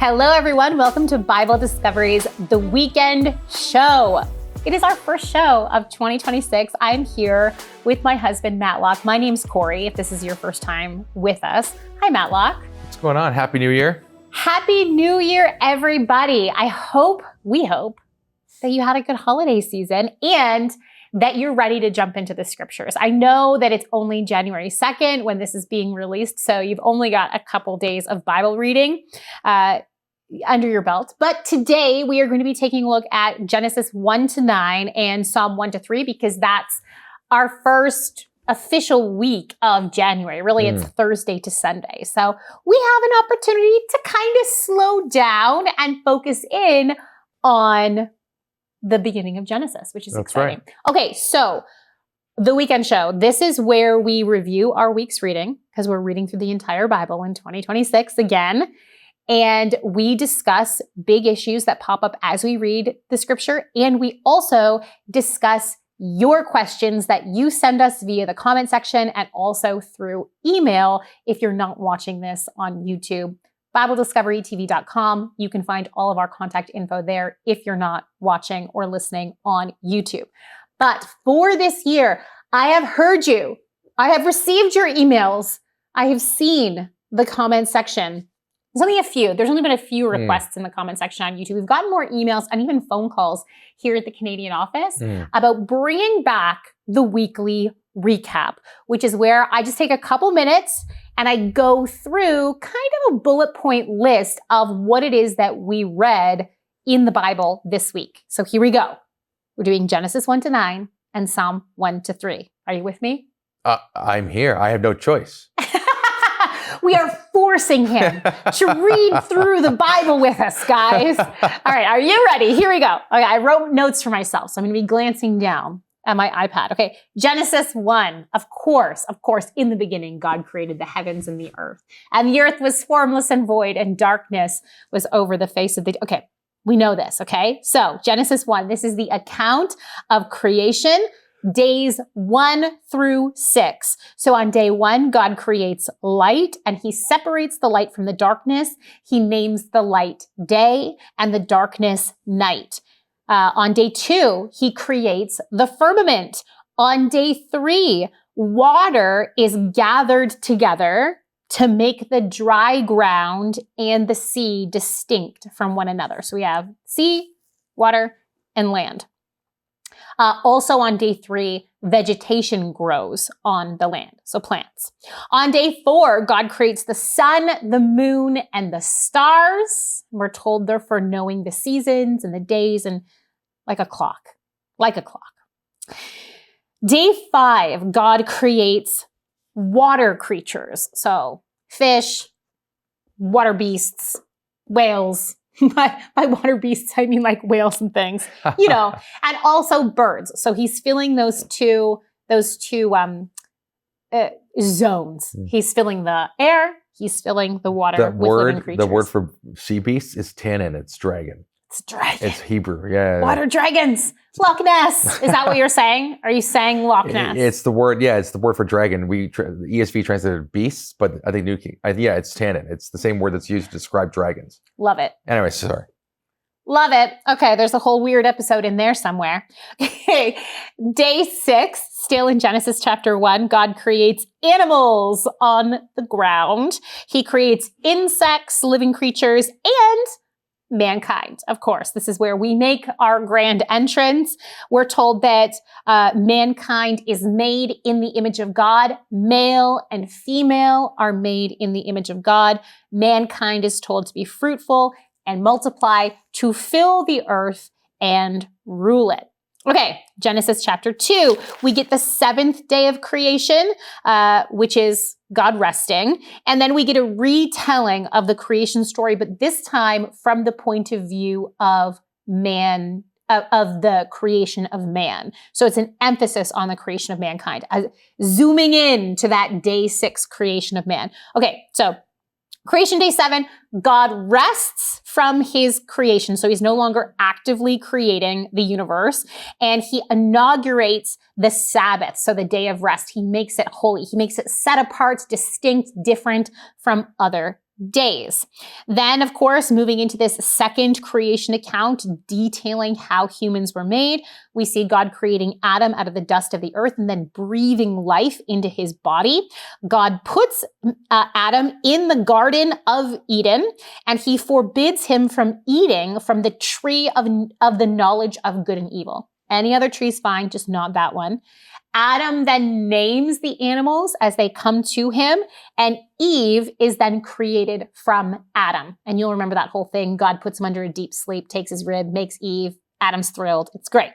Hello, everyone. Welcome to Bible Discovery's The Weekend Show. It is our first show of 2026. I'm here with my husband, Matlock. My name's Corie, if this is your first time with us. Hi, Matlock. What's going on? Happy New Year. Happy New Year, everybody. We hope that you had a good holiday season and that you're ready to jump into the scriptures. I know that it's only January 2nd when this is being released, so you've only got a couple days of Bible reading under your belt. But today we are going to be taking a look at Genesis 1-9 and Psalm 1-3 because that's our first official week of January. Really, it's Thursday to Sunday. So we have an opportunity to kind of slow down and focus in on the beginning of Genesis, which is exciting. Right. Okay, so the weekend show. This is where we review our week's reading because we're reading through the entire Bible in 2026 again. And we discuss big issues that pop up as we read the scripture. And we also discuss your questions that you send us via the comment section and also through email if you're not watching this on YouTube. BibleDiscoveryTV.com. You can find all of our contact info there if you're not watching or listening on YouTube. But for this year, I have heard you. I have received your emails. I have seen the comment section. There's only a few. There's only been a few requests in the comment section on YouTube. We've gotten more emails and even phone calls here at the Canadian office about bringing back the weekly recap, which is where I just take a couple minutes and I go through kind of a bullet point list of what it is that we read in the Bible this week. So here we go. We're doing Genesis 1-9 and Psalm 1-3. Are you with me? I'm here. I have no choice. We are forcing him to read through the Bible with us, guys. All right, are you ready? Here we go. Okay, I wrote notes for myself, so I'm going to be glancing down at my iPad. Okay, Genesis 1. Of course, in the beginning, God created the heavens and the earth. And the earth was formless and void, and darkness was over the face of the... Okay, we know this, okay? So, Genesis 1, this is the account of creation, days 1-6. So on day 1, God creates light and he separates the light from the darkness. He names the light day and the darkness night. On day 2, he creates the firmament. On day 3, water is gathered together to make the dry ground and the sea distinct from one another. So we have sea, water, and land. Also on day 3, vegetation grows on the land, so plants. On day 4, God creates the sun, the moon, and the stars. We're told they're for knowing the seasons and the days and like a clock. Day 5, God creates water creatures. So fish, water beasts, whales. By water beasts, I mean like whales and things, and also birds. So he's filling those two zones. He's filling the air. He's filling the water with living creatures. The word for sea beast is tannin. It's dragon. It's dragon. It's Hebrew. Yeah. Water dragons. Loch Ness. Is that what you're saying? Are you saying Loch Ness? It's the word. Yeah, it's the word for dragon. The ESV translated beasts, but I think it's tannin. It's the same word that's used to describe dragons. Love it. Anyway, sorry. Love it. Okay, there's a whole weird episode in there somewhere. Okay, day 6, still in Genesis chapter 1, God creates animals on the ground. He creates insects, living creatures, and mankind. Of course, this is where we make our grand entrance. We're told that mankind is made in the image of God. Male and female are made in the image of God. Mankind is told to be fruitful and multiply, to fill the earth and rule it. Okay, Genesis chapter 2, we get the 7th day of creation, which is God resting. And then we get a retelling of the creation story, but this time from the point of view of man, of the creation of man. So it's an emphasis on the creation of mankind, zooming in to that day 6 creation of man. Okay, so creation day 7, God rests from his creation. So he's no longer actively creating the universe. And he inaugurates the Sabbath, so the day of rest. He makes it holy. He makes it set apart, distinct, different from other days. Then, of course, moving into this second creation account detailing how humans were made, we see God creating Adam out of the dust of the earth and then breathing life into his body. God puts Adam in the Garden of Eden, and he forbids him from eating from the tree of the knowledge of good and evil. Any other tree's fine, just not that one. Adam then names the animals as they come to him, and Eve is then created from Adam. And you'll remember that whole thing. God puts him under a deep sleep, takes his rib, makes Eve. Adam's thrilled. It's great.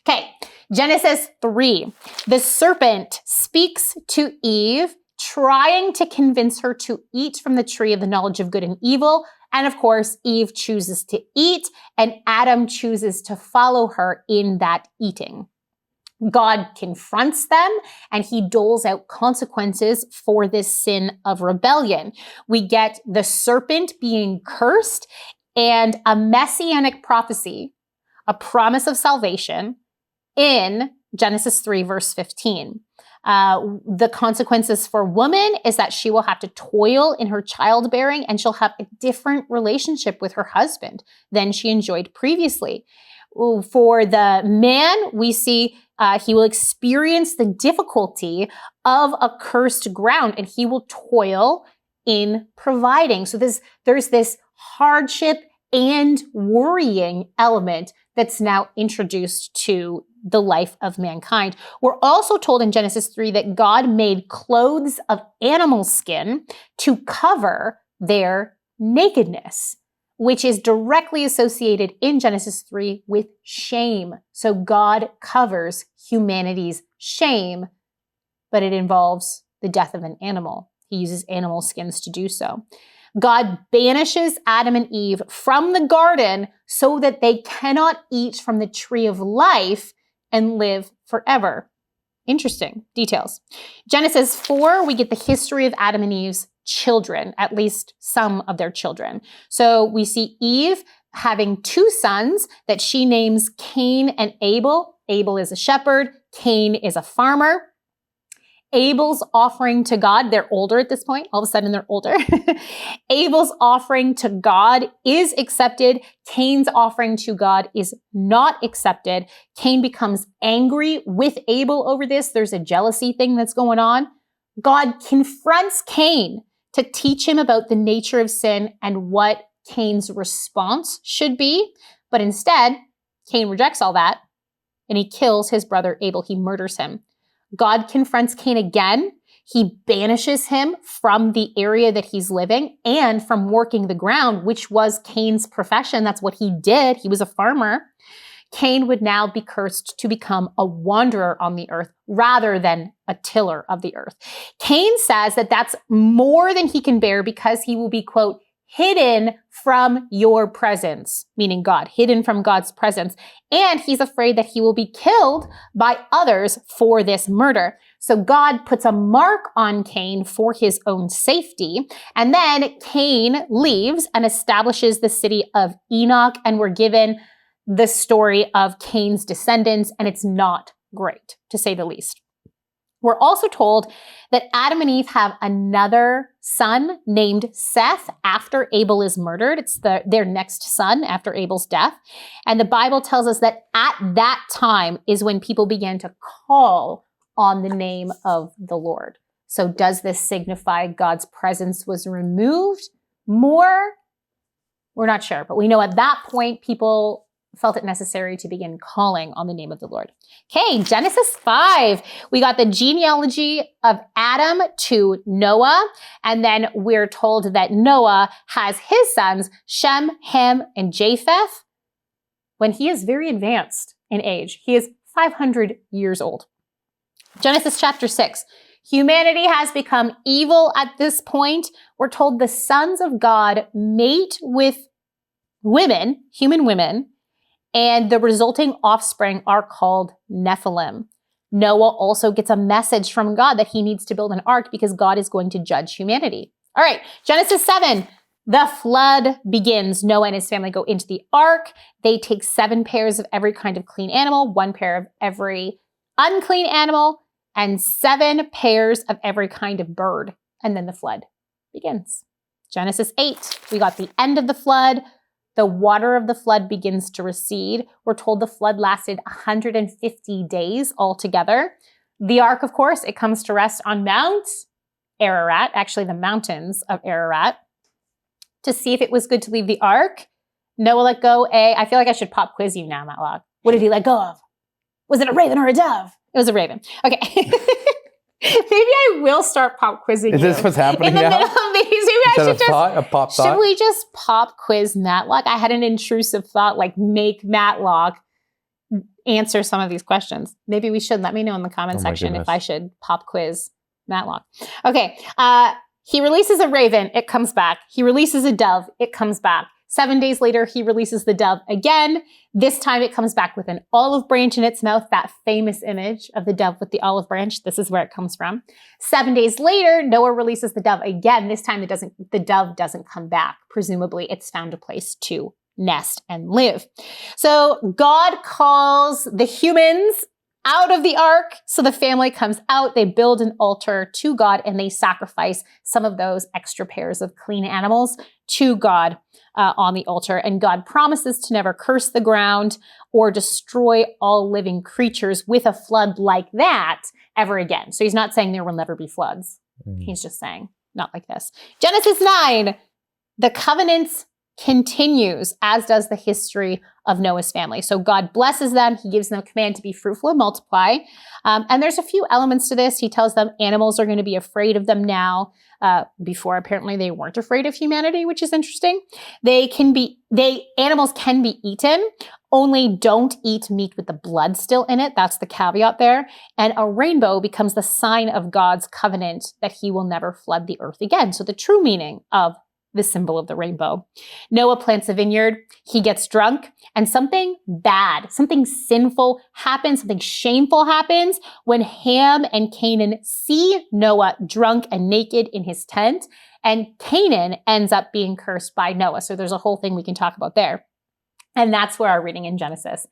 Okay, Genesis 3. The serpent speaks to Eve, trying to convince her to eat from the tree of the knowledge of good and evil. And of course, Eve chooses to eat, and Adam chooses to follow her in that eating. God confronts them, and he doles out consequences for this sin of rebellion. We get the serpent being cursed and a messianic prophecy, a promise of salvation in Genesis 3, verse 15. The consequences for woman is that she will have to toil in her childbearing, and she'll have a different relationship with her husband than she enjoyed previously. For the man, we see he will experience the difficulty of a cursed ground, and he will toil in providing. So there's this hardship and worrying element that's now introduced to the life of mankind. We're also told in Genesis 3 that God made clothes of animal skin to cover their nakedness, which is directly associated in Genesis 3 with shame. So God covers humanity's shame, but it involves the death of an animal. He uses animal skins to do so. God banishes Adam and Eve from the garden so that they cannot eat from the tree of life and live forever. Interesting details. Genesis 4, we get the history of Adam and Eve's children, at least some of their children. So we see Eve having two sons that she names Cain and Abel. Abel is a shepherd. Cain is a farmer. Abel's offering to God, they're older at this point. All of a sudden they're older. Abel's offering to God is accepted. Cain's offering to God is not accepted. Cain becomes angry with Abel over this. There's a jealousy thing that's going on. God confronts Cain to teach him about the nature of sin and what Cain's response should be. But instead, Cain rejects all that and he kills his brother Abel. He murders him. God confronts Cain again. He banishes him from the area that he's living and from working the ground, which was Cain's profession. That's what he did. He was a farmer. Cain would now be cursed to become a wanderer on the earth rather than a tiller of the earth. Cain says that that's more than he can bear because he will be, quote, hidden from your presence, meaning God, hidden from God's presence. And he's afraid that he will be killed by others for this murder. So God puts a mark on Cain for his own safety. And then Cain leaves and establishes the city of Enoch. And we're given the story of Cain's descendants. And it's not great, to say the least. We're also told that Adam and Eve have another son named Seth after Abel is murdered. It's their next son after Abel's death. And the Bible tells us that at that time is when people began to call on the name of the Lord. So does this signify God's presence was removed more? We're not sure, but we know at that point people felt it necessary to begin calling on the name of the Lord. Okay, Genesis 5. We got the genealogy of Adam to Noah, and then we're told that Noah has his sons, Shem, Ham, and Japheth, when he is very advanced in age. He is 500 years old. Genesis chapter 6. Humanity has become evil at this point. We're told the sons of God mate with women, human women, and the resulting offspring are called Nephilim. Noah also gets a message from God that he needs to build an ark because God is going to judge humanity. All right, Genesis 7. The flood begins. Noah and his family go into the ark. They take 7 pairs of every kind of clean animal, 1 pair of every unclean animal, and 7 pairs of every kind of bird. And then the flood begins. Genesis 8, we got the end of the flood. The water of the flood begins to recede. We're told the flood lasted 150 days altogether. The ark, of course, it comes to rest on Mount Ararat, actually the mountains of Ararat, to see if it was good to leave the ark. Noah let go I feel like I should pop quiz you now, Matlock. What did he let go of? Was it a raven or a dove? It was a raven. Okay. Maybe I will start pop quizzing Is you. this what's happening in the now? middle of these. Maybe I should just Should we just pop quiz Matlock? I had an intrusive thought, like make Matlock answer some of these questions. Maybe we should. Let me know in the comment section if I should pop quiz Matlock. Okay. He releases a raven. It comes back. He releases a dove. It comes back. 7 days later, he releases the dove again. This time it comes back with an olive branch in its mouth, that famous image of the dove with the olive branch. This is where it comes from. 7 days later, Noah releases the dove again. This time the dove doesn't come back. Presumably, it's found a place to nest and live. So God calls the humans out of the ark. So the family comes out, they build an altar to God, and they sacrifice some of those extra pairs of clean animals to God on the altar. And God promises to never curse the ground or destroy all living creatures with a flood like that ever again. So he's not saying there will never be floods. He's just saying not like this. Genesis 9, the covenants continues, as does the history of Noah's family. So God blesses them. He gives them a command to be fruitful and multiply. And there's a few elements to this. He tells them animals are going to be afraid of them now. Before, apparently, they weren't afraid of humanity, which is interesting. Animals can be eaten, only don't eat meat with the blood still in it. That's the caveat there. And a rainbow becomes the sign of God's covenant that he will never flood the earth again. So the true meaning of the symbol of the rainbow. Noah plants a vineyard, he gets drunk, and something bad, something sinful happens, something shameful happens when Ham and Canaan see Noah drunk and naked in his tent, and Canaan ends up being cursed by Noah. So there's a whole thing we can talk about there. And that's where our reading in Genesis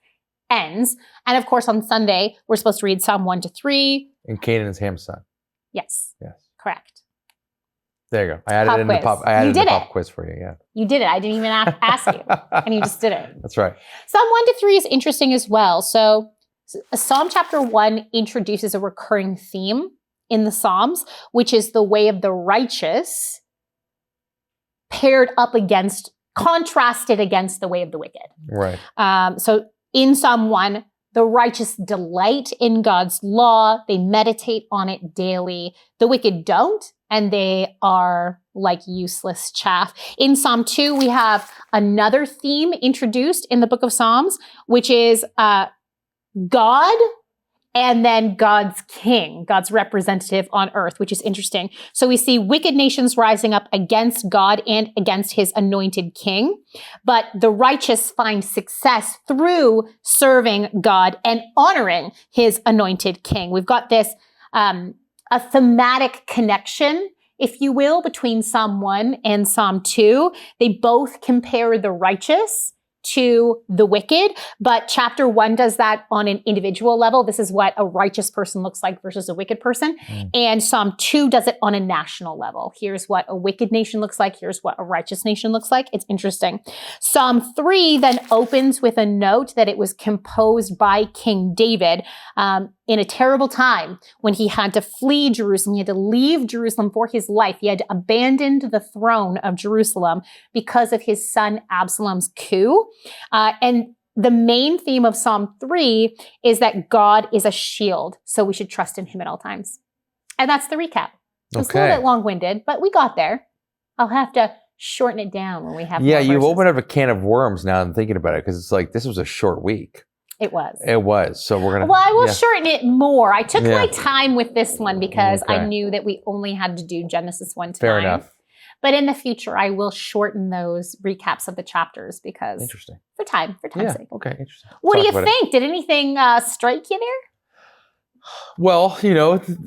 ends. And of course, on Sunday, we're supposed to read Psalm 1-3. And Canaan is Ham's son. Yes. Yes. Correct. There you go. I added in the pop quiz for you. Yeah. You did it. I didn't even ask you. And you just did it. That's right. Psalm 1-3 is interesting as well. So Psalm chapter 1 introduces a recurring theme in the Psalms, which is the way of the righteous contrasted against the way of the wicked. Right. So in Psalm 1, the righteous delight in God's law. They meditate on it daily. The wicked don't, and they are like useless chaff. In Psalm 2, we have another theme introduced in the book of Psalms, which is God and then God's king, God's representative on earth, which is interesting. So we see wicked nations rising up against God and against his anointed king, but the righteous find success through serving God and honoring his anointed king. We've got this a thematic connection, if you will, between Psalm 1 and Psalm 2. They both compare the righteous to the wicked, but chapter 1 does that on an individual level. This is what a righteous person looks like versus a wicked person. And Psalm 2 does it on a national level. Here's what a wicked nation looks like. Here's what a righteous nation looks like. It's interesting. Psalm 3 then opens with a note that it was composed by King David in a terrible time when he had to flee Jerusalem. He had to leave Jerusalem for his life. He had abandoned the throne of Jerusalem because of his son Absalom's coup. And the main theme of Psalm 3 is that God is a shield, so we should trust in him at all times. And that's the recap. It's a little bit long-winded, but we got there. I'll have to shorten it down when we have more you've verses. opened up a can of worms now I'm thinking about it, because it's like this was a short week. It was. It was. So we're going to... Well, I will shorten it more. I took my time with this one because I knew that we only had to do Genesis 1 to 9. Fair enough. But in the future, I will shorten those recaps of the chapters because... Interesting. For time's sake. Okay, interesting. What do you think? Did anything strike you there? Well,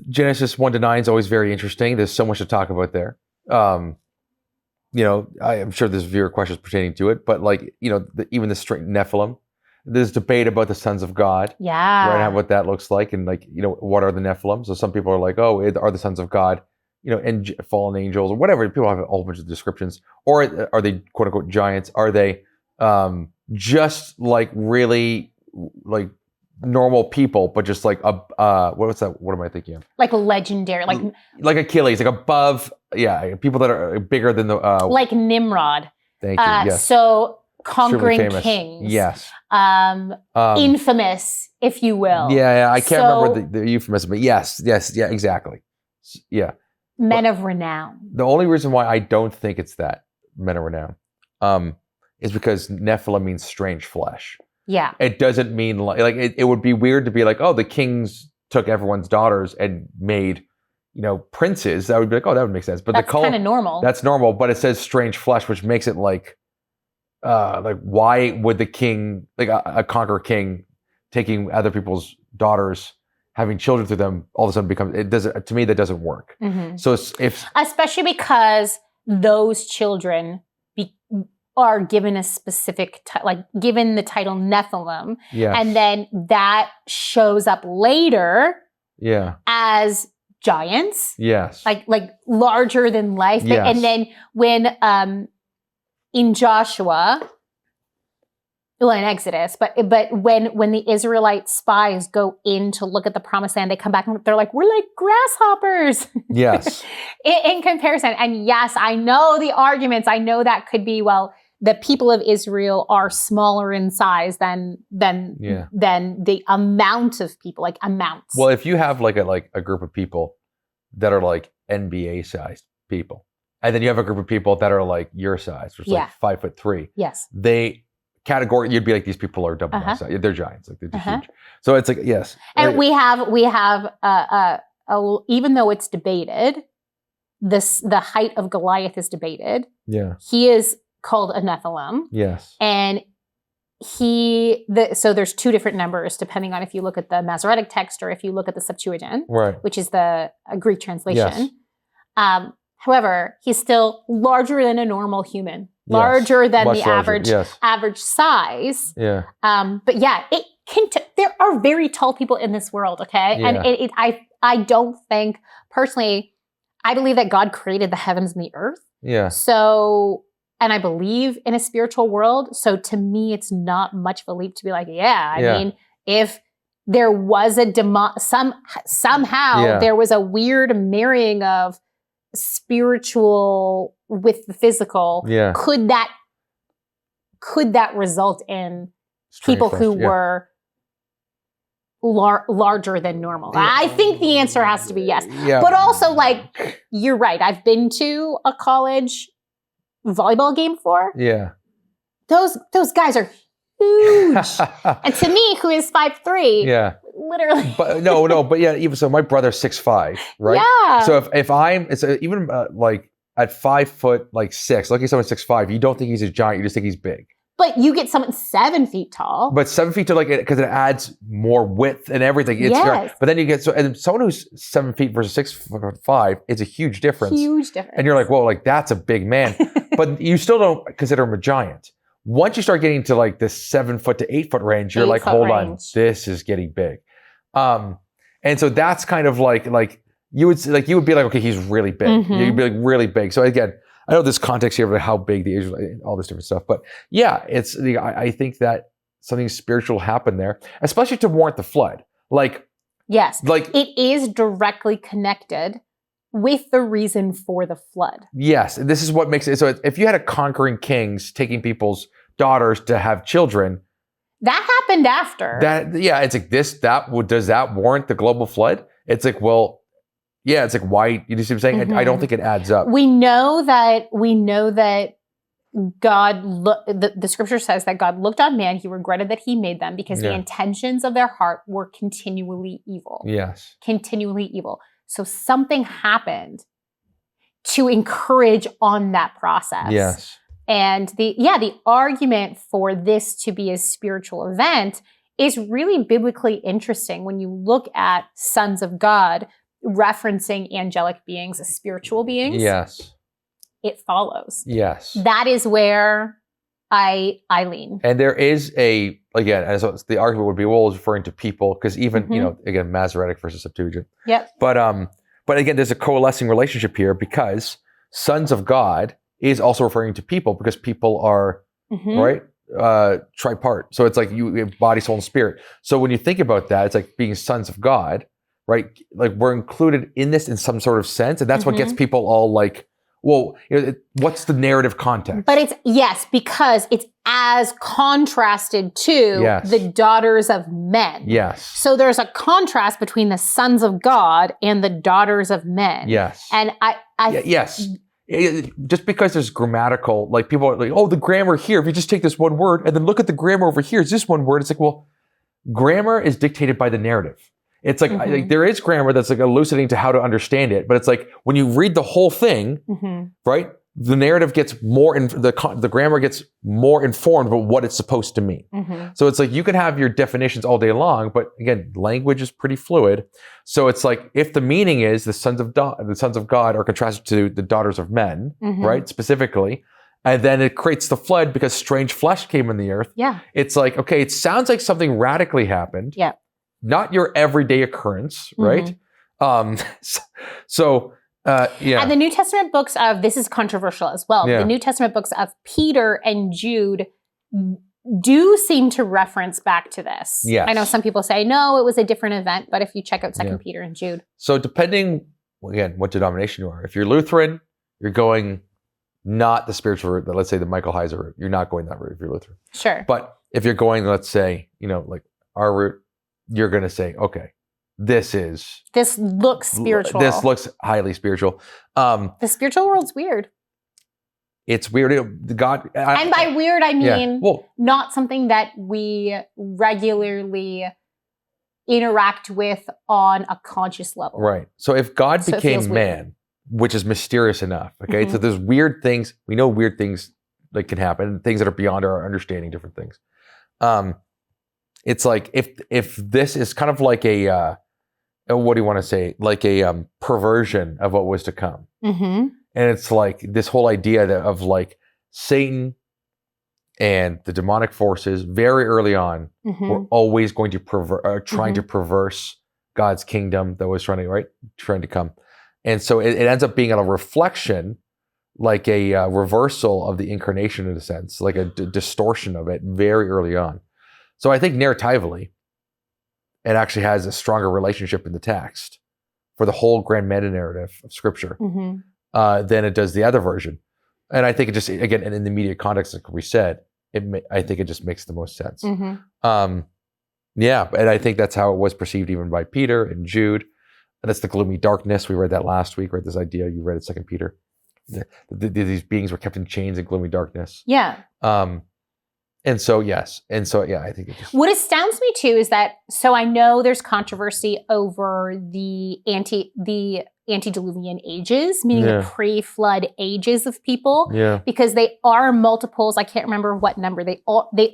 Genesis 1-9 is always very interesting. There's so much to talk about there. I'm sure there's viewer questions pertaining to it, but even the string Nephilim, there's debate about the sons of God. Yeah. Right, what that looks like, and what are the Nephilim? So some people are like, oh, are the sons of God and fallen angels or whatever. People have a whole bunch of descriptions. Or are they quote unquote giants? Are they just like really like normal people, but just like what's that? What am I thinking of? Like legendary, like Achilles, like above, people that are bigger than the like Nimrod. Thank you. Yes. So conquering famous. kings. Yes. Infamous, if you will. Yeah, I can't remember the euphemism, but yes, yeah, exactly. Yeah. Men of renown. The only reason why I don't think it's that men of renown, is because Nephilim means strange flesh. Yeah. It doesn't mean like it would be weird to be like, oh, the kings took everyone's daughters and made, princes. That would be like, oh, that would make sense. But that's kind of normal. That's normal, but it says strange flesh, which makes it like why would the king, like a conqueror king, taking other people's daughters, having children through them, all of a sudden to me that doesn't work. Mm-hmm. So especially because those children are given a specific, given the title Nephilim. Yeah. And then that shows up later. Yeah. As giants. Yes. Like larger than life. Yes. And then when, in Joshua, well, in Exodus, but when the Israelite spies go in to look at the promised land, they come back and they're like, we're like grasshoppers. Yes. in comparison. And yes, I know the arguments. I know that could be, well, the people of Israel are smaller in size than the amount of people, like amounts. Well, if you have like a group of people that are like NBA sized people, and then you have a group of people that are like your size, which is like 5'3". Yes. You'd be like, these people are double my size. They're giants. Like they're just huge. So it's like, yes. And we have even though it's debated, the height of Goliath is debated. Yeah. He is called a Nephilim. Yes. And so there's two different numbers depending on if you look at the Masoretic text or if you look at the Septuagint, right, which is the Greek translation. Yes. However, he's still larger than a normal human, larger than the average size. Yeah. But yeah, it can. There are very tall people in this world. Okay, yeah. And I don't think personally. I believe that God created the heavens and the earth. Yeah. So. And I believe in a spiritual world. So to me, it's not much of a leap to be like, I mean, if there was somehow there was a weird marrying of spiritual with the physical, could that result in people who were larger than normal? I think the answer has to be yes. Yeah. But also, like, you're right. I've been to a college volleyball game before. Yeah. Those guys are huge. And to me, who is 5'3", literally. But but yeah, even so, my brother's 6'5", right? Yeah. So if I'm, even like at 5'6", like if someone's 6'5", you don't think he's a giant, you just think he's big. But you get someone 7 feet tall. But 7 feet tall, because it adds more width and everything. But then you get and someone who's 7 feet versus 6'5", it's a huge difference. Huge difference. And you're like, whoa, like that's a big man. But you still don't consider him a giant. Once you start getting to like the 7 foot to 8 foot range, you're like, hold on, this is getting big. And so that's kind of like you would be like, okay, he's really big. Mm-hmm. You'd be like really big. So again, I know there's context here about how big the Israel, all this different stuff, but yeah, I think that something spiritual happened there, especially to warrant the flood. Yes, it is directly connected with the reason for the flood. Yes, this is what makes it. So if you had a conquering kings taking people's daughters to have children, that happened after. It's like this. Does that warrant the global flood? It's like, well. Yeah, it's like, why? You see what I'm saying? Mm-hmm. I don't think it adds up. We know that God, the scripture says that God looked on man, he regretted that he made them because the intentions of their heart were continually evil. Yes. Continually evil. So something happened to encourage on that process. Yes. And the argument for this to be a spiritual event is really biblically interesting when you look at sons of God referencing angelic beings as spiritual beings. Yes. It follows. Yes. That is where I lean. And there is again, as the argument would be, well, it's referring to people, because even, again, Masoretic versus Septuagint. Yep. But But again, there's a coalescing relationship here because sons of God is also referring to people because people are, right, tripart. So it's like you have body, soul, and spirit. So when you think about that, it's like being sons of God, right? Like we're included in this in some sort of sense. And that's what gets people all like, well, what's the narrative context? But because it's as contrasted to the daughters of men. Yes. So there's a contrast between the sons of God and the daughters of men. Yes. And yes. Just because there's grammatical, like people are like, oh, the grammar here, if you just take this one word and then look at the grammar over here, it's this one word. It's like, well, grammar is dictated by the narrative. It's like, like there is grammar that's like elucidating to how to understand it. But it's like when you read the whole thing, right? The narrative gets more, the grammar gets more informed about what it's supposed to mean. So it's like you can have your definitions all day long, but again, language is pretty fluid. So it's like if the meaning is the sons of God are contrasted to the daughters of men, right? Specifically, and then it creates the flood because strange flesh came in the earth. Yeah, it's like okay, it sounds like something radically happened. Yeah, not your everyday occurrence, right? And the New Testament books of, this is controversial as well, the New Testament books of Peter and Jude do seem to reference back to this. Yes. I know some people say, no, it was a different event, but if you check out 2 Peter and Jude. So depending, again, what denomination you are. If you're Lutheran, you're going not the spiritual route, let's say the Michael Heiser route. You're not going that route if you're Lutheran. Sure. But if you're going, let's say, like our route, you're going to say, okay, this looks spiritual. This looks highly spiritual. The spiritual world's weird. It's weird. And by weird, I mean not something that we regularly interact with on a conscious level. Right. So if God became man, which is mysterious enough, okay? So there's weird things. We know weird things that can happen, things that are beyond our understanding, different things. It's like if this is kind of like a what do you want to say? Like a perversion of what was to come. And it's like this whole idea of like Satan and the demonic forces very early on were always going to trying to perverse God's kingdom that was trying to come. And so it ends up being a reflection, like a reversal of the incarnation in a sense, like a distortion of it very early on. So I think narratively, it actually has a stronger relationship in the text for the whole grand meta narrative of Scripture than it does the other version. And I think it just, again, and in the immediate context, like we said, I think it just makes the most sense. And I think that's how it was perceived even by Peter and Jude. And that's the gloomy darkness. We read that last week, right? This idea, you read it 2 Peter. These beings were kept in chains in gloomy darkness. Yeah. And so, yes. And so, yeah, I think it just... What astounds me too is that, so I know there's controversy over the antediluvian ages, meaning the pre-flood ages of people, because they are multiples. I can't remember what number. They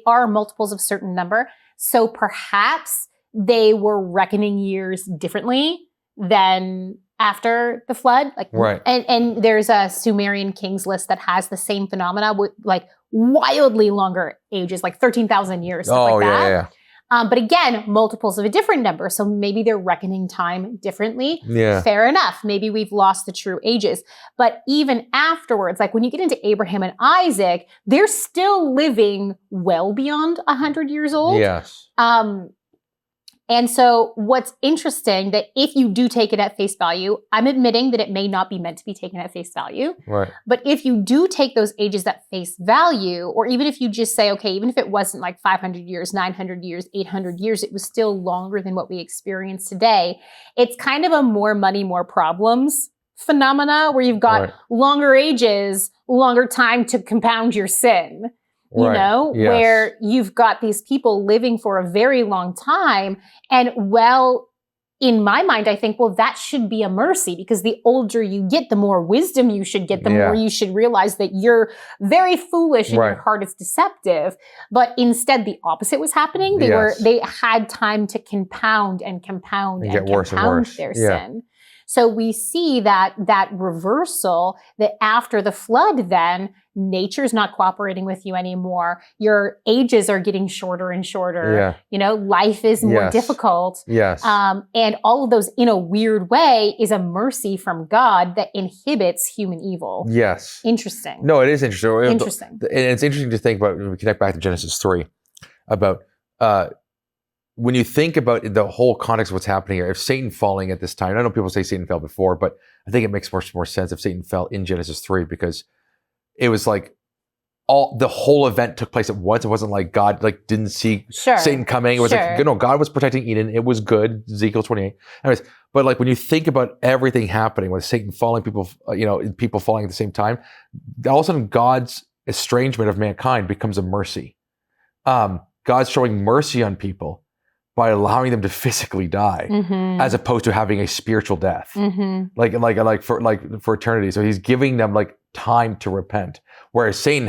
are multiples of certain number. So perhaps they were reckoning years differently than after the flood. Like, right. And there's a Sumerian kings list that has the same phenomena with like wildly longer ages, like 13,000 years, stuff like that. But again, multiples of a different number. So maybe they're reckoning time differently. Yeah. Fair enough. Maybe we've lost the true ages. But even afterwards, like when you get into Abraham and Isaac, they're still living well beyond 100 years old. Yes. And so what's interesting that if you do take it at face value, I'm admitting that it may not be meant to be taken at face value. Right. But if you do take those ages at face value, or even if you just say, okay, even if it wasn't like 500 years, 900 years, 800 years, it was still longer than what we experience today. It's kind of a more money, more problems phenomena where you've got longer ages, longer time to compound your sin. You know, where you've got these people living for a very long time. And well, in my mind, I think, well, that should be a mercy because the older you get, the more wisdom you should get, the more you should realize that you're very foolish and your heart is deceptive. But instead, the opposite was happening. They had time to compound and compound and get worse compound and worse. Their sin. So we see that reversal, that after the flood, then nature's not cooperating with you anymore. Your ages are getting shorter and shorter. Yeah. Life is more difficult. Yes. And all of those, in a weird way, is a mercy from God that inhibits human evil. Yes. Interesting. No, it is interesting. Interesting. And it's interesting to think about, when we connect back to Genesis 3, about when you think about the whole context of what's happening here, if Satan falling at this time, I know people say Satan fell before, but I think it makes much more sense if Satan fell in Genesis 3, because it was like the whole event took place at once. It wasn't like God didn't see Satan coming. It was God was protecting Eden. It was good. Ezekiel 28. Anyways, but like when you think about everything happening, with Satan falling, people falling at the same time, all of a sudden God's estrangement of mankind becomes a mercy. God's showing mercy on people by allowing them to physically die, as opposed to having a spiritual death, like for eternity. So he's giving them time to repent, whereas Satan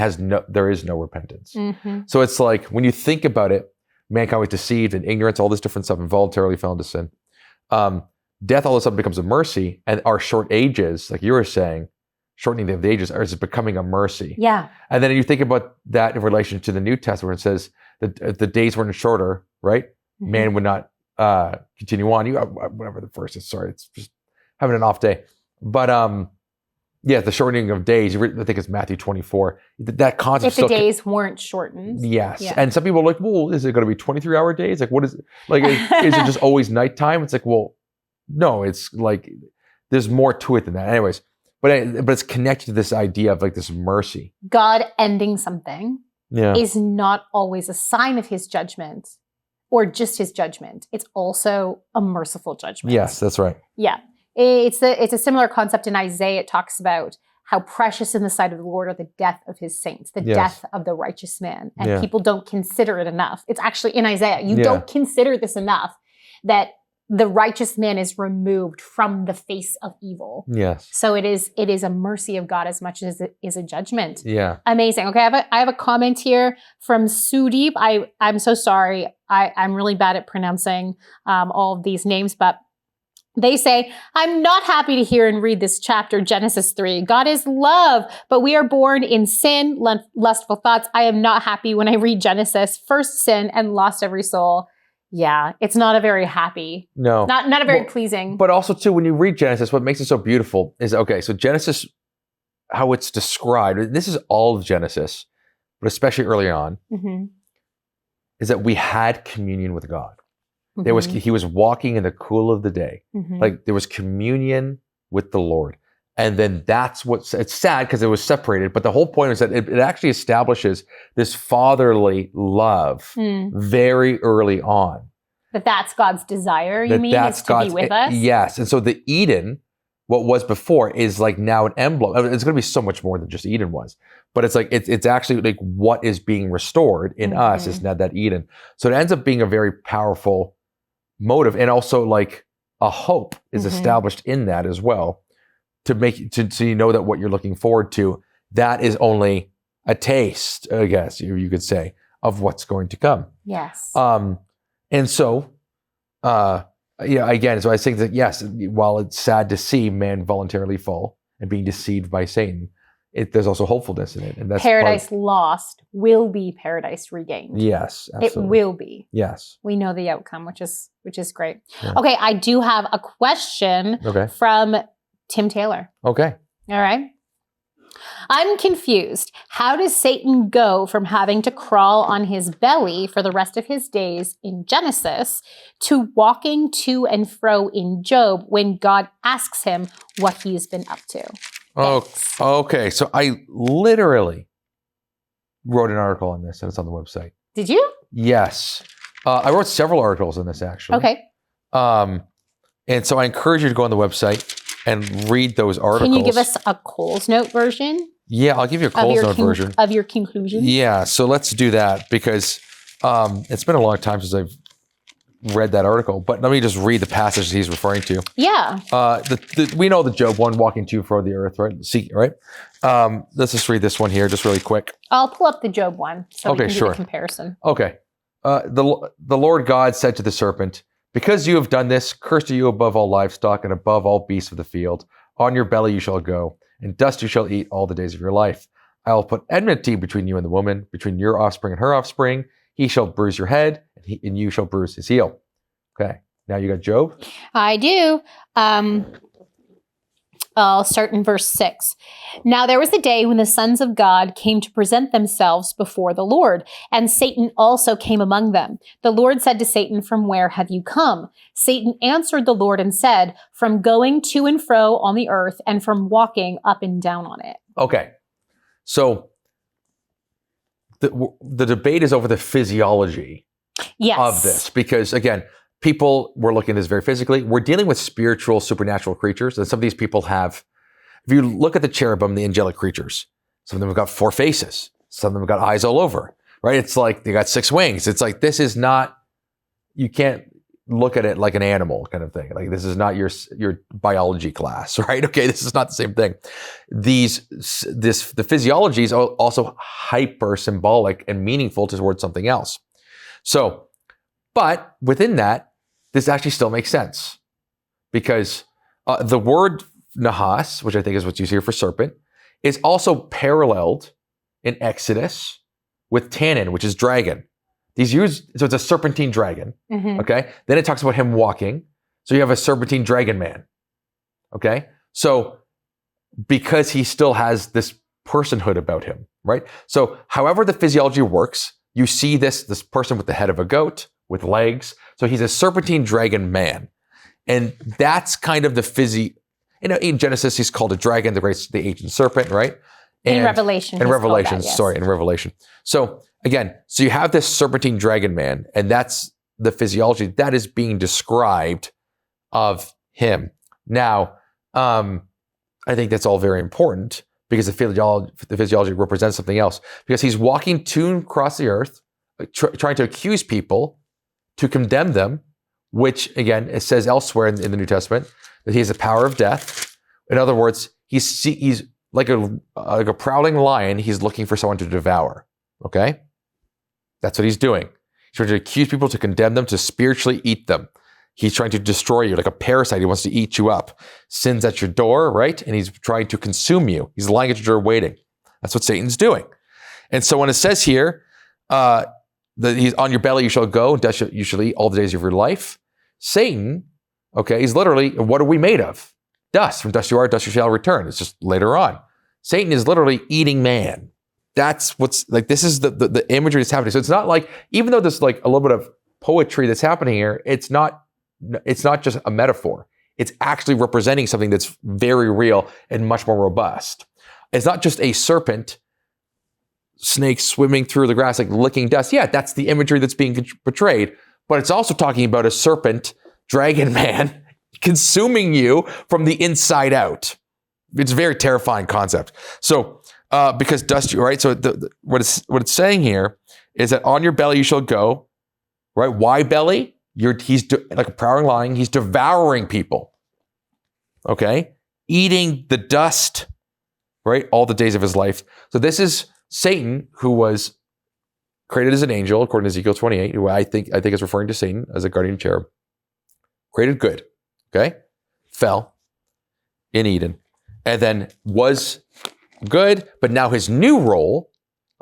there is no repentance. So it's like, when you think about it, mankind was deceived in ignorance, all this different stuff, and voluntarily fell into sin. Death all of a sudden becomes a mercy, and our short ages, like you were saying, shortening of the ages is becoming a mercy. Yeah. And then you think about that in relation to the New Testament, where it says that the days weren't shorter, right? Man would not continue on. Whatever the verse is. Sorry, it's just having an off day. But the shortening of days. I think it's Matthew 24. That concept. If the days weren't shortened. Yes. Yeah. And some people are like, well, is it going to be 23-hour days? Like, what is it? Like, is it just always nighttime? It's like, well, no. It's like there's more to it than that. Anyways, but it's connected to this idea of this mercy. God ending something is not always a sign of his judgment. Or just his judgment. It's also a merciful judgment. Yes, that's right. Yeah. It's a similar concept in Isaiah. It talks about how precious in the sight of the Lord are the death of his saints, the death of the righteous man. And people don't consider it enough. It's actually in Isaiah. You don't consider this enough, that the righteous man is removed from the face of evil. Yes. So it is a mercy of God as much as it is a judgment. Yeah. Amazing. Okay, I have a comment here from Sudeep. I'm so sorry. I'm really bad at pronouncing all of these names, but they say, I'm not happy to hear and read this chapter, Genesis 3. God is love, but we are born in sin, lustful thoughts. I am not happy when I read Genesis, first sin and lost every soul. Yeah, it's not a very happy, not a very pleasing. But also too, when you read Genesis, what makes it so beautiful is, so Genesis, how it's described, this is all of Genesis, but especially early on, is that we had communion with God. He was walking in the cool of the day. Like there was communion with the Lord. And then it's sad because it was separated, but the whole point is that it actually establishes this fatherly love very early on. That's God's desire, you mean, is to be with us? Yes. And so the Eden, what was before, is now an emblem. It's going to be so much more than just Eden was. But it's it's actually what is being restored in us is now that Eden. So it ends up being a very powerful motive, and also a hope is established in that as well. So you know that what you're looking forward to, that is only a taste, I guess you could say, of what's going to come. Yes. And so, again, so I think that yes, while it's sad to see man voluntarily fall and being deceived by Satan, there's also hopefulness in it, and that's paradise lost will be paradise regained. Yes, absolutely. It will be. Yes, we know the outcome, which is great. Yeah. Okay, I do have a question. From Tim Taylor. Okay. All right. I'm confused. How does Satan go from having to crawl on his belly for the rest of his days in Genesis to walking to and fro in Job when God asks him what he's been up to? Thanks. Okay. So I literally wrote an article on this, and it's on the website. Did you? Yes. I wrote several articles on this, actually. Okay. And so I encourage you to go on the website and read those articles. Can you give us a Coles Note version? Yeah, I'll give you a Coles Note version. Of your conclusion? Yeah, so let's do that, because it's been a long time since I've read that article. But let me just read the passage he's referring to. Yeah. We know the Job one, walking to and fro the earth, right? Right? Let's just read this one here, just really quick. I'll pull up the Job one so we can do the comparison. Okay. The Lord God said to the serpent, Because you have done this, cursed are you above all livestock and above all beasts of the field. On your belly you shall go, and dust you shall eat all the days of your life. I will put enmity between you and the woman, between your offspring and her offspring. He shall bruise your head, and you shall bruise his heel. Okay, now you got Job. I do. I'll start in verse 6. Now there was a day when the sons of God came to present themselves before the Lord, and Satan also came among them. The Lord said to Satan, "From where have you come?" Satan answered the Lord and said, "From going to and fro on the earth, and from walking up and down on it." Okay, so the debate is over the physiology of this, because again, people were looking at this very physically. We're dealing with spiritual, supernatural creatures. And some of these people have, if you look at the cherubim, the angelic creatures, some of them have got 4 faces. Some of them have got eyes all over, right? It's like they got 6 wings. It's like, this is not, you can't look at it like an animal kind of thing. Like, this is not your biology class, right? Okay, this is not the same thing. The physiology is also hyper symbolic and meaningful towards something else. So, but within that, this actually still makes sense, because the word nahas, which I think is what you see here for serpent, is also paralleled in Exodus with tannin, which is dragon. So it's a serpentine dragon. Okay. Then it talks about him walking. So you have a serpentine dragon man. Okay. So because he still has this personhood about him, right? So however the physiology works, you see this person with the head of a goat, with legs. So he's a serpentine dragon man. And that's kind of the in Genesis, he's called a dragon, the ancient serpent, right? And in Revelation. In Revelation, yes. in Revelation. So again, so you have this serpentine dragon man, and that's the physiology that is being described of him. Now, I think that's all very important, because the physiology represents something else. Because he's walking to and across the earth, trying to accuse people, to condemn them, which again, it says elsewhere in the New Testament that he has the power of death. In other words, he's like a prowling lion. He's looking for someone to devour. Okay, that's what he's doing. He's trying to accuse people, to condemn them, to spiritually eat them. He's trying to destroy you like a parasite. He wants to eat you up. Sin's at your door, right? And he's trying to consume you. He's lying at your door waiting. That's what Satan's doing. And so when it says here, that he's on your belly you shall go, and dust you shall eat all the days of your life. Satan, okay, he's literally, what are we made of? Dust. From dust you are, dust you shall return. It's just later on. Satan is literally eating man. That's what's like, this is the imagery that's happening. So it's not like, even though there's like a little bit of poetry that's happening here, it's not just a metaphor. It's actually representing something that's very real and much more robust. It's not just a serpent, snake swimming through the grass, like licking dust. Yeah, that's the imagery that's being portrayed. But it's also talking about a serpent, dragon man, consuming you from the inside out. It's a very terrifying concept. So, because dust you, right? So what it's saying here is that on your belly you shall go, right? Why belly? He's like a prowling lion. He's devouring people. Okay, eating the dust, right? All the days of his life. So this is Satan, who was created as an angel, according to Ezekiel 28, who I think is referring to Satan as a guardian cherub. Created good, okay? Fell in Eden, and then was good, but now his new role,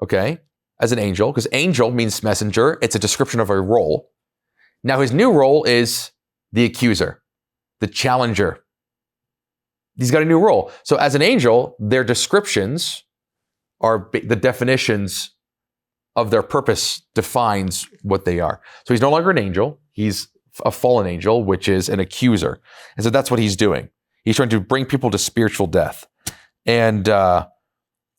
okay, as an angel, because angel means messenger, it's a description of a role. Now his new role is the accuser, the challenger. He's got a new role. So as an angel, their descriptions are the definitions of their purpose defines what they are. So he's no longer an angel. He's a fallen angel, which is an accuser. And so that's what he's doing. He's trying to bring people to spiritual death. And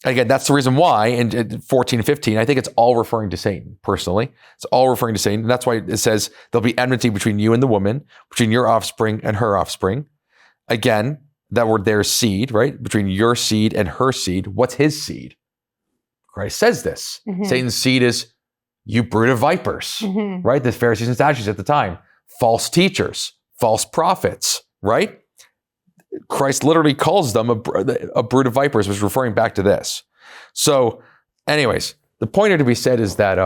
again, that's the reason why in 14 and 15, I think it's all referring to Satan, personally. It's all referring to Satan. And that's why it says there'll be enmity between you and the woman, between your offspring and her offspring. Again, that word there is seed, right? Between your seed and her seed. What's his seed? Christ says this. Mm-hmm. Satan's seed is you brood of vipers, mm-hmm. right? The Pharisees and Sadducees at the time. False teachers, false prophets, right? Christ literally calls them a brood of vipers, which is referring back to this. So anyways, the point here to be said is that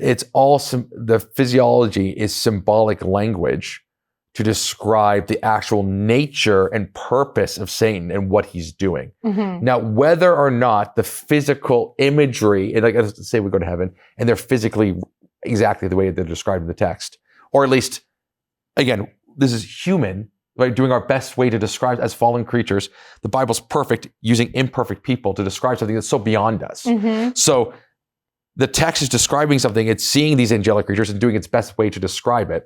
it's all the physiology is symbolic language to describe the actual nature and purpose of Satan and what he's doing. Now, whether or not the physical imagery, and like let's say we go to heaven and they're physically exactly the way they're described in the text, or at least, again, this is human, right? Doing our best way to describe as fallen creatures. The Bible's perfect, using imperfect people to describe something that's so beyond us. So the text is describing something, it's seeing these angelic creatures and doing its best way to describe it.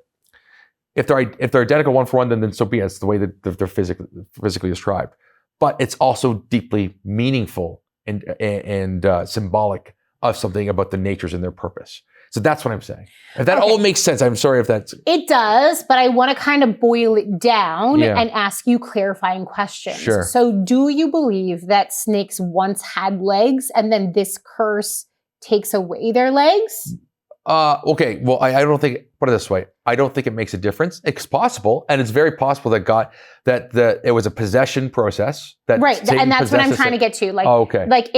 If they're identical one for one, then so be it. It's the way that they're physically described. But it's also deeply meaningful and symbolic of something about the natures and their purpose. So that's what I'm saying. If that all makes sense, I'm sorry if that's... It does, but I want to kind of boil it down and ask you clarifying questions. Sure. So do you believe that snakes once had legs and then this curse takes away their legs? Okay, well, I don't think, put it this way, I don't think it makes a difference. It's possible, and it's very possible that it was a possession process. And that's what I'm trying to get to. Like,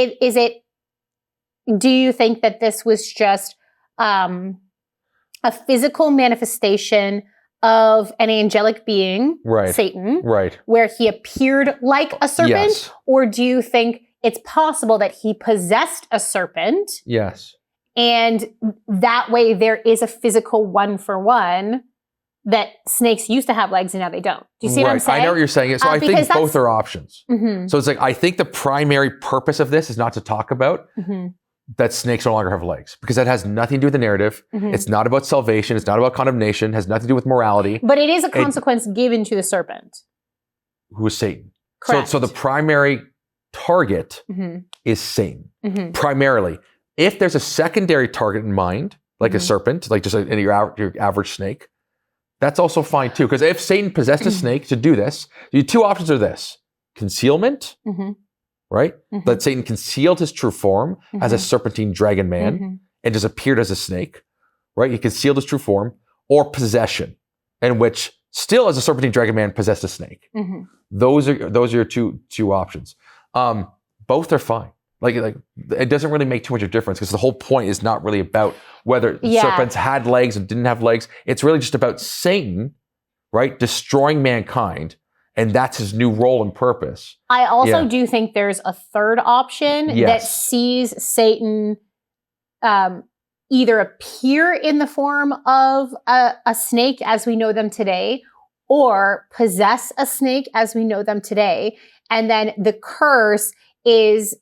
do you think that this was just a physical manifestation of an angelic being, Satan, where he appeared like a serpent? Yes. Or do you think it's possible that he possessed a serpent? Yes. And that way there is a physical one-for-one that snakes used to have legs and now they don't. Do you see what I'm saying? I know what you're saying. So I think both are options. So it's like, I think the primary purpose of this is not to talk about that snakes no longer have legs, because that has nothing to do with the narrative. It's not about salvation. It's not about condemnation. It has nothing to do with morality. But it is a consequence given to the serpent. Who is Satan. Correct. So the primary target is Satan, primarily. If there's a secondary target in mind, like a serpent, like just your average snake, that's also fine too. Because if Satan possessed a snake to do this, the two options are this: concealment, right? That Satan concealed his true form as a serpentine dragon man and just appeared as a snake, right? He concealed his true form, or possession, in which still as a serpentine dragon man possessed a snake. Those are your two options. Both are fine. Like it doesn't really make too much of a difference, because the whole point is not really about whether serpents had legs and didn't have legs. It's really just about Satan, right? Destroying mankind. And that's his new role and purpose. I also do think there's a third option that sees Satan either appear in the form of a snake as we know them today, or possess a snake as we know them today. And then the curse is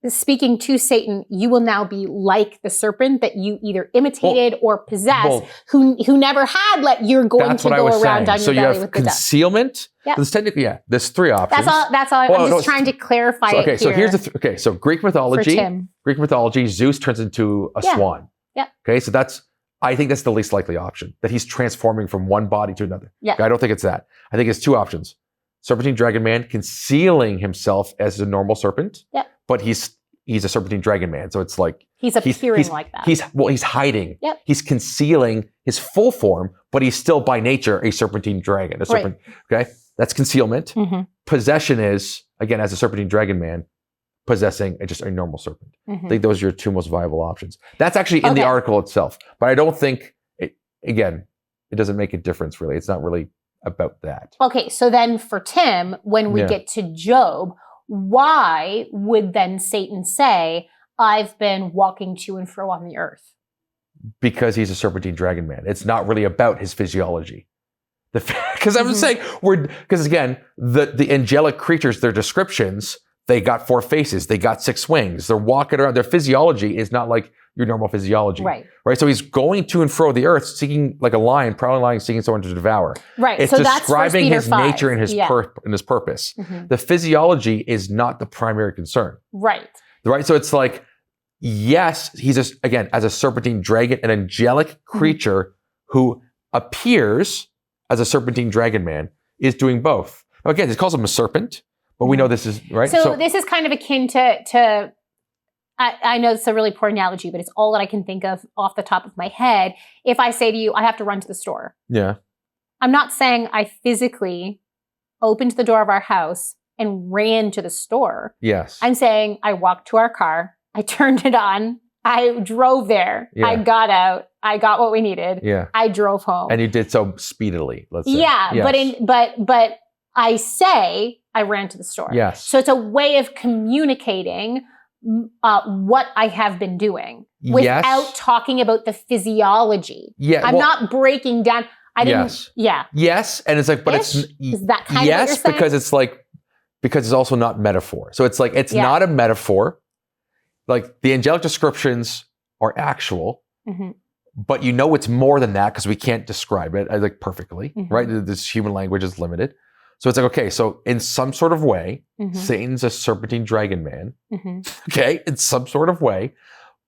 speaking to Satan, you will now be like the serpent that you either imitated or possessed, who never had. You're going to go around on your belly with the dove. So you have concealment. There's technically, there's three options. That's all. I'm just trying to clarify it here. So here's so Greek mythology, Zeus turns into a swan. Okay, so I think that's the least likely option, that he's transforming from one body to another. Okay, I don't think it's that. I think it's two options: serpentine dragon man concealing himself as a normal serpent. But he's a serpentine dragon man, so it's like he's appearing like that. He's hiding. He's concealing his full form, but he's still by nature a serpentine dragon. Okay, that's concealment. Possession is, again, as a serpentine dragon man, possessing just a normal serpent. I think those are your two most viable options. That's actually in the article itself, but I don't think it doesn't make a difference really. It's not really about that. Okay, so then for Tim, when we get to Job, why would then Satan say, I've been walking to and fro on the earth? Because he's a serpentine dragon man. It's not really about his physiology. Because I'm saying, because again, the angelic creatures, their descriptions, they got 4 faces, they got 6 wings, they're walking around. Their physiology is not like your normal physiology. Right. So he's going to and fro the earth, seeking like a lion, prowling lion, seeking someone to devour. Right. It's describing his nature and his purpose. The physiology is not the primary concern. Right. So it's like, yes, he's as a serpentine dragon, an angelic creature who appears as a serpentine dragon man, is doing both. Now, again, he calls him a serpent, but we know this is right. So this is kind of akin to I know it's a really poor analogy, but it's all that I can think of off the top of my head. If I say to you, I have to run to the store. Yeah. I'm not saying I physically opened the door of our house and ran to the store. Yes. I'm saying I walked to our car, I turned it on, I drove there. Yeah. I got out. I got what we needed. Yeah. I drove home. And you did so speedily, let's say. Yeah, Yes. but I say I ran to the store. Yes. So it's a way of communicating what I have been doing without Yes. talking about the physiology. Yeah. I'm not breaking down. I didn't. Yes. Yeah. Yes. And it's like, but Is that kind of what yes, you're saying? because it's like, because it's also not metaphor. So it's like, it's not a metaphor. Like the angelic descriptions are actual, Mhm. but you know it's more than that because we can't describe it like perfectly, Mhm. right? This human language is limited. So it's like, okay, so in some sort of way, Mhm. Satan's a serpentine dragon man, Mhm. okay, in some sort of way.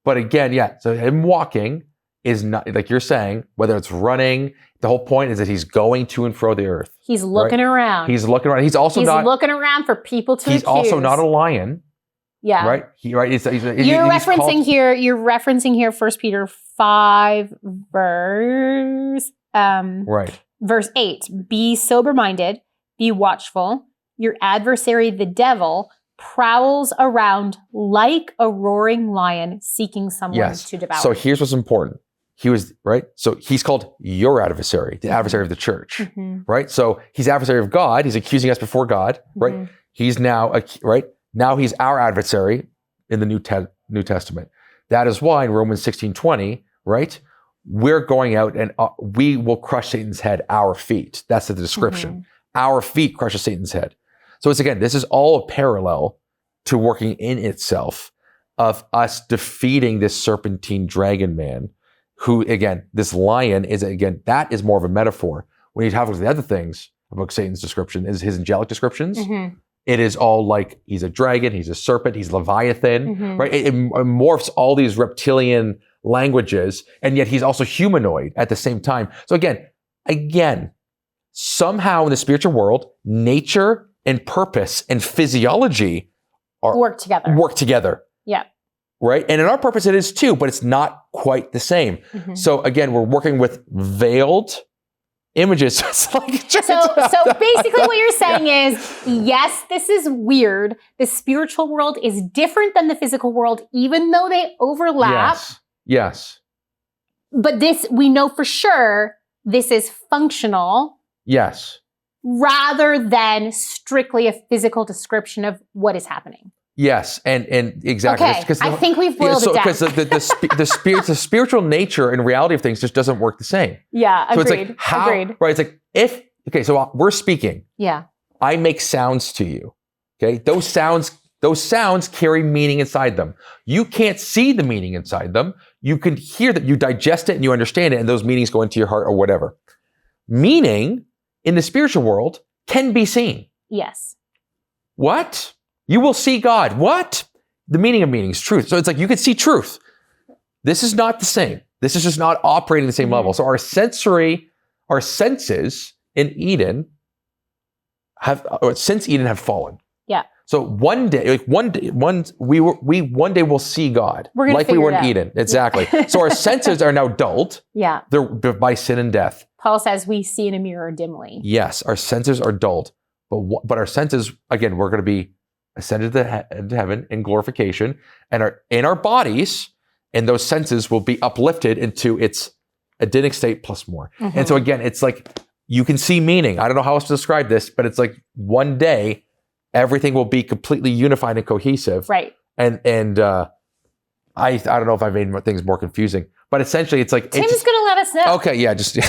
But again, yeah, so him walking is not, like you're saying, whether it's running, the whole point is that he's going to and fro the earth. He's looking around. He's looking around. He's also not looking around for people to He's accuse. also not a lion, Yeah. right? You're referencing here. You're referencing here. 1 Peter 5 verse 8. Be sober-minded. Be watchful. Your adversary, the devil, prowls around like a roaring lion, seeking someone to devour. So here's what's important. He was right. So he's called your adversary, the adversary of the church, Mhm. right? So he's adversary of God. He's accusing us before God, right? Mhm. He's now right now he's our adversary in the New Testament. That is why in Romans 16:20, right? We're going out and we will crush Satan's head, our feet. That's the description. Mhm. Our feet crushes Satan's head. So it's again, this is all a parallel to working in itself of us defeating this serpentine dragon man, who again, this lion is again, that is more of a metaphor. When you talk about the other things about Satan's description, is his angelic descriptions. Mhm. It is all like he's a dragon, he's a serpent, he's Leviathan, Mhm. right? It morphs all these reptilian languages, and yet he's also humanoid at the same time. So again, somehow in the spiritual world, nature and purpose and physiology Work together. Yeah. Right? And in our purpose it is too, but it's not quite the same. Mhm. So again, we're working with veiled images. It's like So basically what you're saying is, yes, this is weird. The spiritual world is different than the physical world, even though they overlap. Yes. But this, we know for sure, this is functional. Yes. Rather than strictly a physical description of what is happening. Yes, and exactly. Okay, I think we've boiled it down. Because the spiritual nature and reality of things just doesn't work the same. Yeah, so agreed. It's like how, agreed. Right, it's like so we're speaking. Yeah. I make sounds to you. Okay, those sounds carry meaning inside them. You can't see the meaning inside them. You can hear that, you digest it and you understand it, and those meanings go into your heart or whatever. Meaning in the spiritual world can be seen. Yes. What? You will see God. What? The meaning of meaning is truth. So it's like you can see truth. This is not the same. This is just not operating the same level. So our senses in Eden since Eden have fallen. Yeah. So one day we'll see God like we were in Eden. Exactly. Yeah. So our senses are now dulled. Yeah. They're by sin and death. Paul says we see in a mirror dimly. Yes, our senses are dulled. But our senses, again, we're going to be ascended to heaven in glorification, and in our bodies, and those senses will be uplifted into its Edenic state plus more. Mm-hmm. And so again, it's like you can see meaning. I don't know how else to describe this, but it's like one day everything will be completely unified and cohesive. Right. And I don't know if I made things more confusing, but essentially it's like Tim's going to let us know. Okay, yeah, just Tim,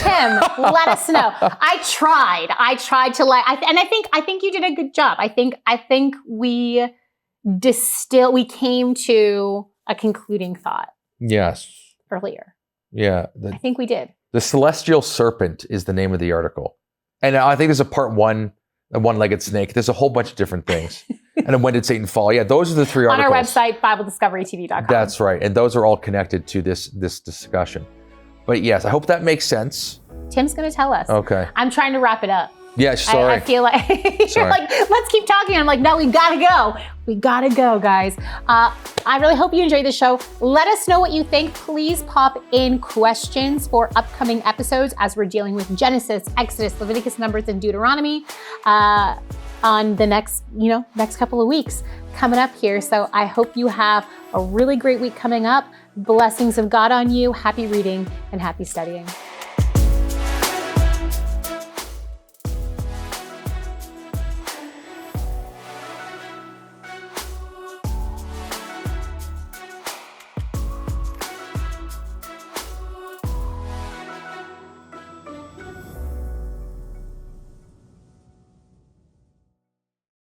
let us know. I tried to and I think you did a good job. I think we came to a concluding thought. Yes. Earlier. Yeah. I think we did. The celestial serpent is the name of the article. And I think there's a part one, a one-legged snake. There's a whole bunch of different things. And then when did Satan fall? Yeah, those are the three articles. On our website, BibleDiscoveryTV.com. That's right. And those are all connected to this discussion. But yes, I hope that makes sense. Tim's going to tell us. Okay. I'm trying to wrap it up. Yeah, sorry. I feel like you're like, let's keep talking. I'm like, no, we gotta go. We gotta go, guys. I really hope you enjoyed the show. Let us know what you think. Please pop in questions for upcoming episodes as we're dealing with Genesis, Exodus, Leviticus, Numbers, and Deuteronomy on the next couple of weeks coming up here. So I hope you have a really great week coming up. Blessings of God on you. Happy reading and happy studying.